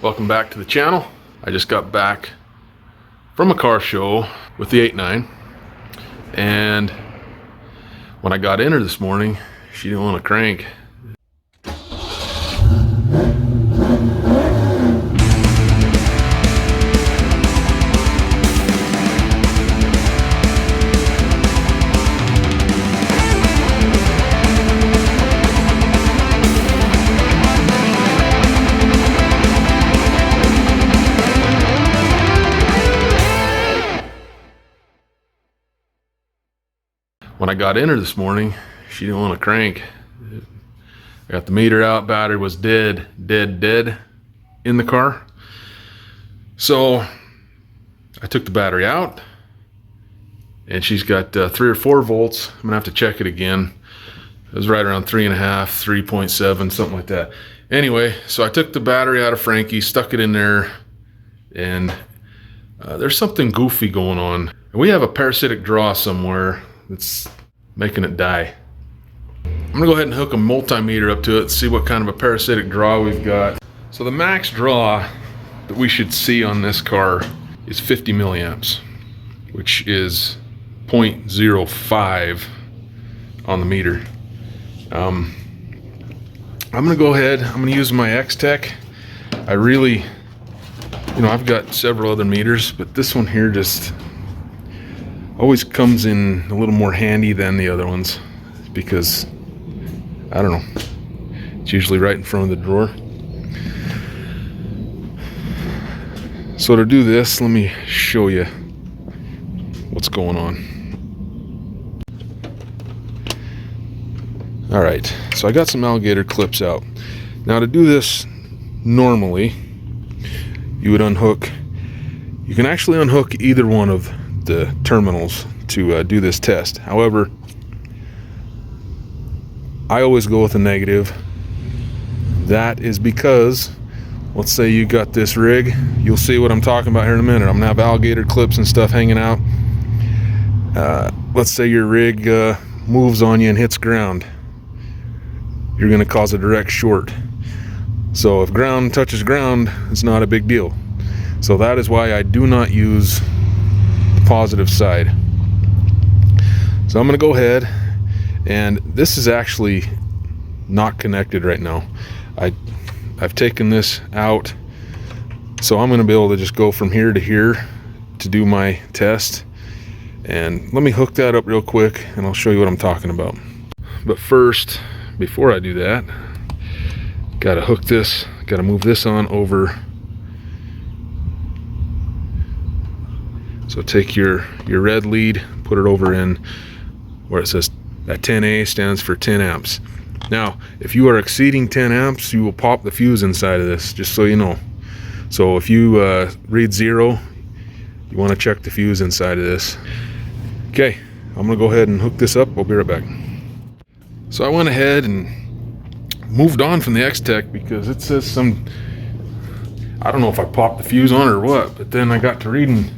Welcome back to the channel. I just got back from a car show with the 8.9, and when I got in her this morning, she didn't want to crank. When I got in her this morning, she didn't want to crank. I got the meter out, battery was dead in the car. So I took the battery out, and she's got 3 or 4 volts. I'm gonna have to check it again. It was right around 3.5, 3.7, something like that. Anyway, so I took the battery out of Frankie, stuck it in there, and there's something goofy going on. We have a parasitic draw somewhere that's making it die. I'm gonna go ahead and hook a multimeter up to it and see what kind of a parasitic draw we've got. So the max draw that we should see on this car is 50 milliamps, which is 0.05 on the meter. I'm gonna go ahead, I'm gonna use my X-Tech. I really, I've got several other meters, but this one here just always comes in a little more handy than the other ones because, I don't know, it's usually right in front of the drawer. So to do this, let me show you what's going on. All right, so I got some alligator clips out. Now to do this normally, you would unhook, you can actually unhook either one of the terminals to do this test. However, I always go with a negative. That is because, let's say you got this rig, you'll see what I'm talking about here in a minute. I'm gonna have alligator clips and stuff hanging out. Let's say your rig moves on you and hits ground. You're gonna cause a direct short. So if ground touches ground, it's not a big deal. So that is why I do not use positive side. So I'm going to go ahead, and this is actually not connected right now. I've taken this out, so I'm going to be able to just go from here to here to do my test. And let me hook that up real quick and I'll show you what I'm talking about. But first, before I do that, got to hook this, got to move this on over. So take your red lead, put it over in where it says that 10A stands for 10 amps. Now, if you are exceeding 10 amps, you will pop the fuse inside of this, just so you know. So if you read 0, you want to check the fuse inside of this. Okay, I'm gonna go ahead and hook this up. I'll be right back. So I went ahead and moved on from the X-Tech because it says some, I don't know if I popped the fuse on it or what, but then I got to reading,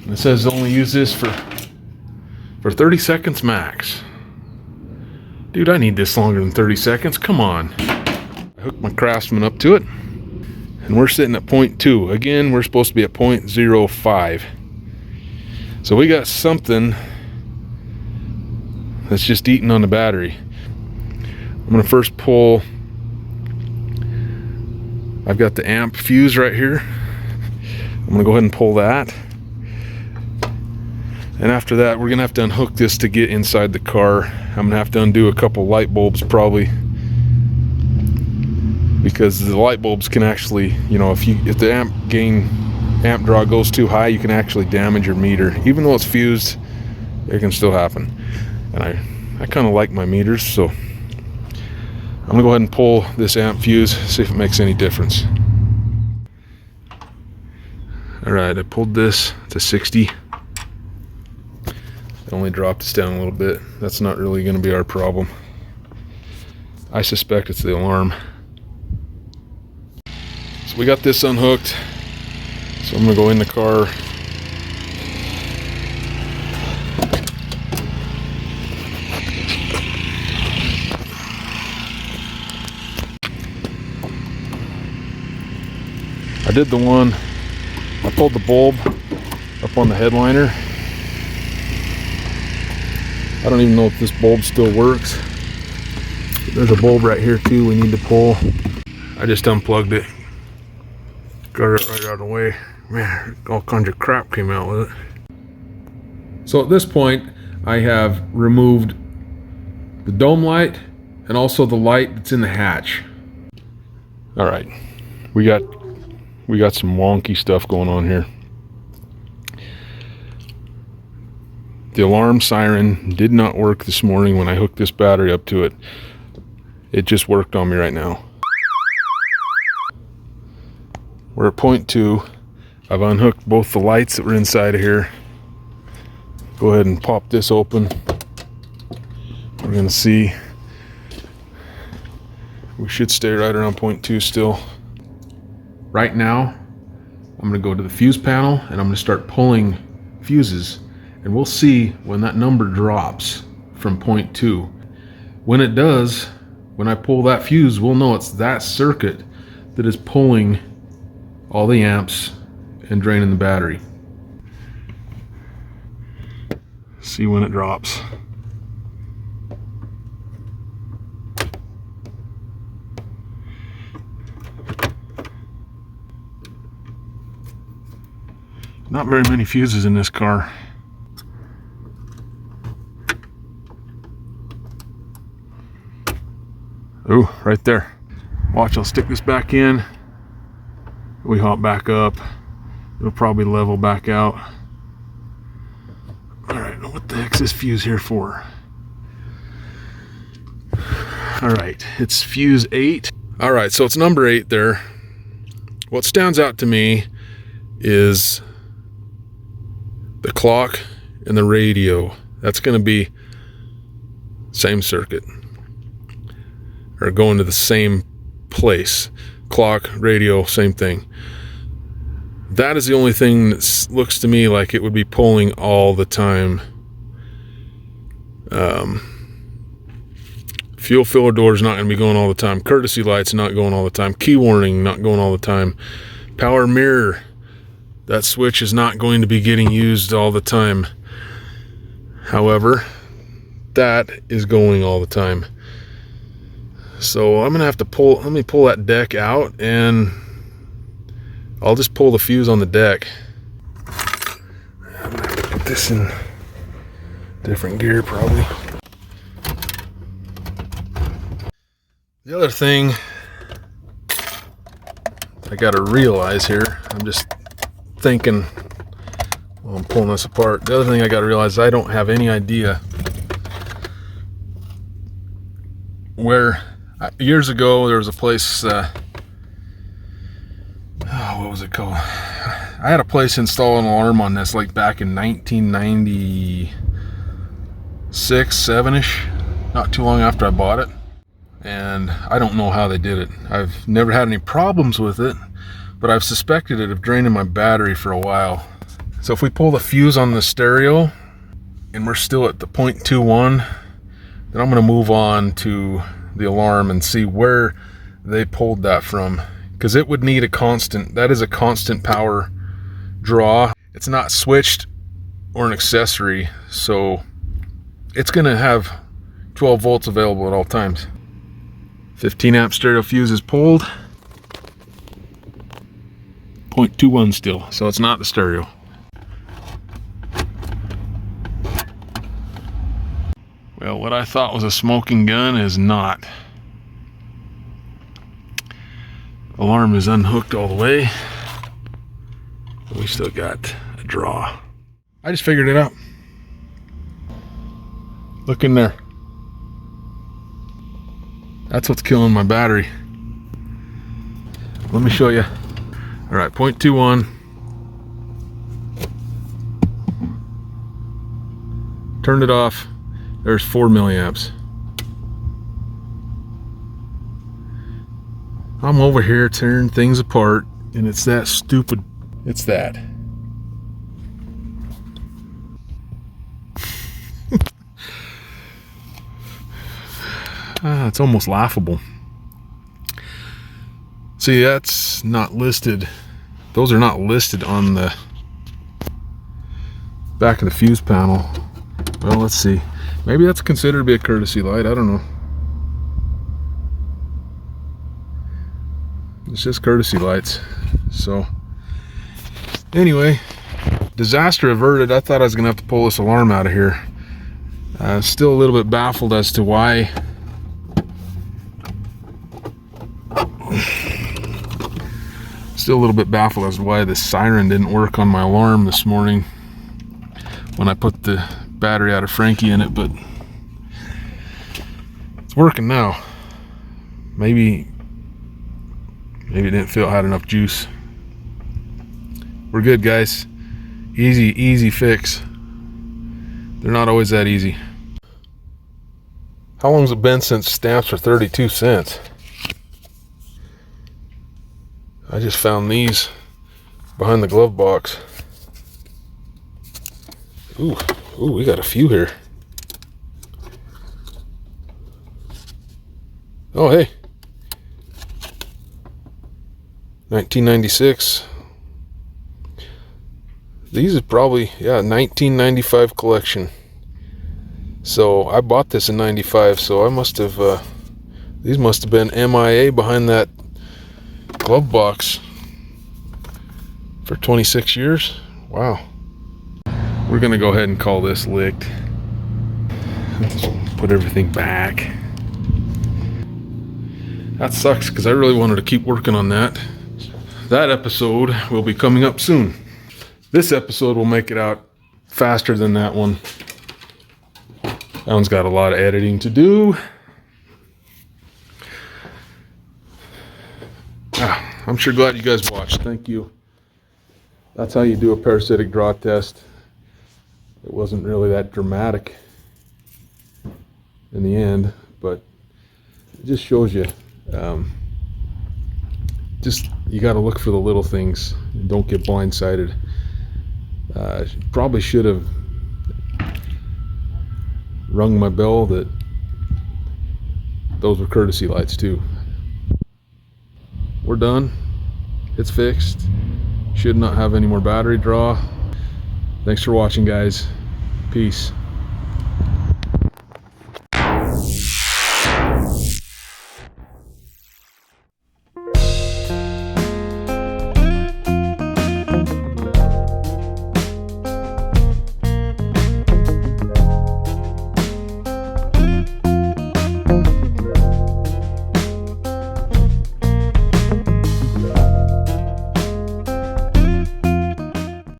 and it says only use this for 30 seconds max. Dude, I need this longer than 30 seconds. Come on. I hooked my Craftsman up to it, and we're sitting at 0.2. Again, we're supposed to be at 0.05. So we got something that's just eating on the battery. I'm gonna first pull, I've got the amp fuse right here. I'm gonna go ahead and pull that. And after that, we're gonna have to unhook this to get inside the car. I'm gonna have to undo a couple light bulbs probably, because the light bulbs can actually, if the amp draw goes too high, you can actually damage your meter. Even though it's fused, it can still happen. And I kind of like my meters, so I'm gonna go ahead and pull this amp fuse, see if it makes any difference. All right, I pulled this to 60. I only dropped this down a little bit. That's not really going to be our problem. I suspect it's the alarm. So we got this unhooked. So I'm going to go in the car. I did the one, I pulled the bulb up on the headliner. I don't even know if this bulb still works. There's a bulb right here too we need to pull. I just unplugged it. Got it right out of the way. Man, all kinds of crap came out with it. So at this point, I have removed the dome light and also the light that's in the hatch. All right, we got some wonky stuff going on here. The alarm siren did not work this morning when I hooked this battery up to it. It just worked on me right now. We're at 0.2. I've unhooked both the lights that were inside of here. Go ahead and pop this open. We're gonna see. We should stay right around 0.2 still. Right now, I'm gonna go to the fuse panel and I'm gonna start pulling fuses, and we'll see when that number drops from 0.2. When it does, when I pull that fuse, we'll know it's that circuit that is pulling all the amps and draining the battery. See when it drops. Not very many fuses in this car. Oh, right there. Watch, I'll stick this back in. We hop back up. It'll probably level back out. All right, what the heck's this fuse here for? All right, it's fuse 8. All right, so it's number 8 there. What stands out to me is the clock and the radio. That's going to be same circuit, or going to the same place. Clock, radio, same thing. That is the only thing that looks to me like it would be pulling all the time. Fuel filler door is not going to be going all the time. Courtesy lights not going all the time. Key warning not going all the time. Power mirror, that switch is not going to be getting used all the time. However, that is going all the time. So I'm gonna have to let me pull that deck out, and I'll just pull the fuse on the deck. I'm gonna have to put this in different gear probably. The other thing I gotta realize here, I'm just thinking while I'm pulling this apart. The other thing I gotta realize, I don't have any idea where. Years ago, there was a place, what was it called? I had a place install an alarm on this like back in 1996, 7-ish, not too long after I bought it. And I don't know how they did it. I've never had any problems with it, but I've suspected it of draining my battery for a while. So if we pull the fuse on the stereo and we're still at the 0.21, then I'm gonna move on to the alarm and see where they pulled that from, because it would need a constant. That is a constant power draw. It's not switched or an accessory, so it's gonna have 12 volts available at all times. 15 amp stereo fuse is pulled. 0.21 still, so it's not the stereo. Well, what I thought was a smoking gun is not. Alarm is unhooked all the way. We still got a draw. I just figured it out. Look in there. That's what's killing my battery. Let me show you. All right, 0.21. Turned it off. There's 4 milliamps. I'm over here tearing things apart, and it's that stupid. It's that. It's almost laughable. See, that's not listed those are not listed on the back of the fuse panel. Well, let's see. Maybe that's considered to be a courtesy light. I don't know. It's just courtesy lights. So anyway, disaster averted. I thought I was gonna have to pull this alarm out of here. Still a little bit baffled as to why the siren didn't work on my alarm this morning when I put the battery out of Frankie in it, but it's working now. Maybe it didn't feel it had enough juice. We're good, guys. Easy fix. They're not always that easy. How long has it been since stamps were 32 cents? I just found these behind the glove box. Ooh, we got a few here. Oh, hey. 1996. These are probably, 1995 collection. So I bought this in 95, so I must have, these must have been MIA behind that glove box for 26 years. Wow. We're gonna go ahead and call this licked. Let's put everything back. That sucks because I really wanted to keep working on that. That episode will be coming up soon. This episode will make it out faster than that one. That one's got a lot of editing to do. I'm sure glad you guys watched. Thank you. That's how you do a parasitic draw test. It wasn't really that dramatic in the end, but it just shows you. You got to look for the little things. Don't get blindsided. Probably should have rung my bell that those were courtesy lights too. We're done. It's fixed. Should not have any more battery draw. Thanks for watching, guys. Peace.